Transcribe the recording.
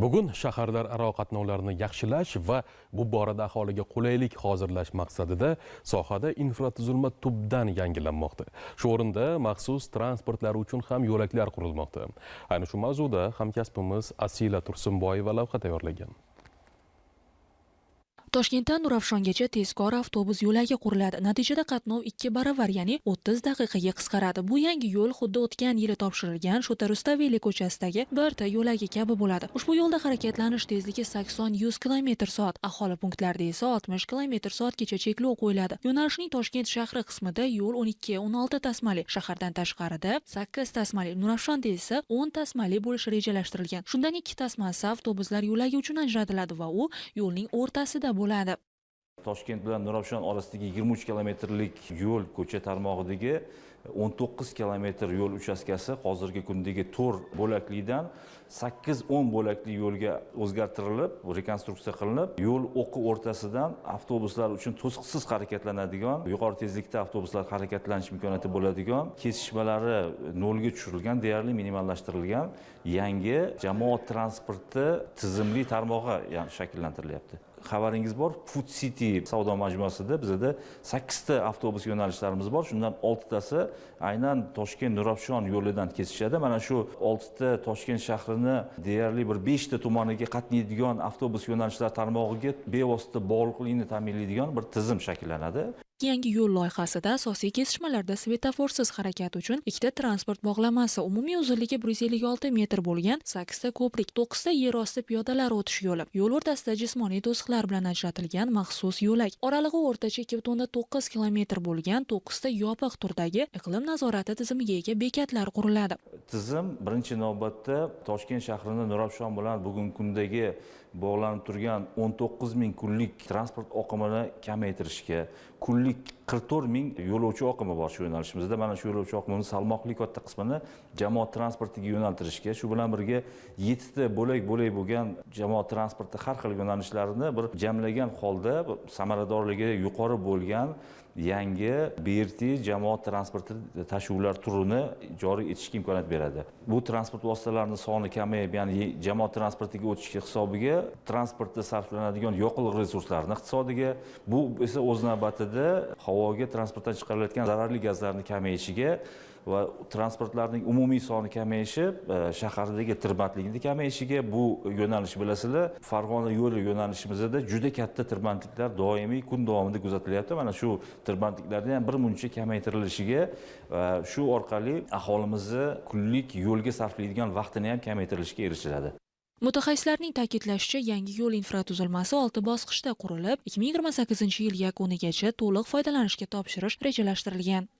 Bugun shaharlararo qatnovlarni yaxshilash va bu borada aholiga qulaylik hozirlash maqsadida sohada infratuzilma tubdan yangilanmoqda. Shu o'rinda maxsus transportlar uchun ham yo'laklar qurilmoqda. Ayni shu mavzuda hamkasbimiz Asila Tursunboyeva lavha tayyorlagan. Toshkentdan Nurafshongacha tezkor avtobus yo'lagi quriladi. Natijada qatnov 2 baravar, ya'ni 30 daqiqaga qisqaradi. Bu yangi yo'l xuddi o'tgan yili topshirilgan Shota Rustaveli ko'chasidagi birta yo'lagi kabi bo'ladi. Ushbu yo'lda harakatlanish tezligi 80-100 km/soat, aholi punktlarida esa 60 km/soatgacha cheklov qo'yiladi. Yo'nalishning Toshkent shahri qismida yo'l 12-16 tasmali, shahardan tashqarida 8 tasmali, Nurafshonda esa 10 tasmali bo'lishi rejalashtirilgan. Shundan 2 tasmasi avtobuslar yo'lagi uchun ajratiladi va u yo'lning o'rtasida bo'ladi. Toshkent bilan Nurafshon orasidagi 23 kilometrlik yo'l ko'cha tarmog'idagi 19 kilometr yo'l uchastkasi hozirgi kundagi 4 bo'laklidan 8-10 bo'lakli yo'lga o'zgartirilib, rekonstruksiya qilinib, yo'l o'qi o'rtasidan avtobuslar uchun to'siqsiz harakatlanadigan, yuqori tezlikda avtobuslar harakatlanish imkoniyati bo'ladigan, kesishmalari nolga tushirilgan, deyarli minimallashtirilgan yangi jamoat transporti tizimli tarmog'i shakllantirilyapti. Xabaringiz bor, Food City savdo majmuasida bizda 8 ta avtobus yo'nalishlarimiz bor. Shundan 6 tasi aynan Toshkent Nurafshon yo'lidan kesishadi. Mana shu 6 ta Toshkent shahrini deyarli bir 5 ta tumaniga qatnaydigan avtobus yo'nalishlar tarmog'iga bevosita bog'liqlikni ta'minlaydigan bir tizim shakllanadi. Yangi yo'l loyihasida asosiy kesishmalarda svetoforsiz harakat uchun 2 ta transport bog'lamasi, umumiy uzunligi 156 metr bo'lgan 8 ta ko'prik, 9 ta yer osti piyodalar o'tish yo'li, yo'l o'rtasida jismoniy to'siqlar bilan ajratilgan maxsus yo'lak, oralig'i o'rtacha 2,9 km bo'lgan 9 ta yopiq turdagi iqlim nazorati tizimiga ega bekatlar quriladi. Tizim birinchi navbatda Toshkent shahrini Nurafshon bilan bugungi kundagi bog'lanib turgan 19 ming kunlik transport oqimini kamaytirishga, kunlik 44 ming yo'lovchi oqimi bor shu yo'nalishimizda. Mana shu yo'lovchi oqimini salmoqli katta qismini jamoat transportiga yo'naltirishga, shu bilan birga 7 ta bo'lak bo'lgan jamoat transporti har xil yo'nalishlarini bir jamlagan holda samaradorligi yuqori bo'lgan yangi BRT jamoat transporti tashuvlar turini joriy etishga imkoniyat beradi. Bu transport vositalarining soni kamayib, ya'ni jamoat transportiga o'tishga hisobiga transportda sarflanadigan yoqilg'i resurslarining iqtisodiga, bu esa o'z navbatida havoga transportdan chiqarilayotgan zararli gazlarning kamayishiga va transportlarning umumiy soni kamayishi, shahardagi tirbandlikning kamayishiga, bu yo'nalish bilasizlar, Farg'ona yo'li yo'nalishimizda juda katta tirbandliklar doimiy kun davomida kuzatilyapti. Mana shu tirbandliklarning ham bir muncha kamaytirilishiga, shu orqali aholimizni kunlik yo'lga sarflaydigan vaqtini ham kamaytirilishiga erishiladi. Mutaxassislarning ta'kidlashicha, yangi yo'l infratuzilmasi 6 bosqichda qurilib, 2028 yil yakunigacha to'liq foydalanishga topshirish rejalashtirilgan.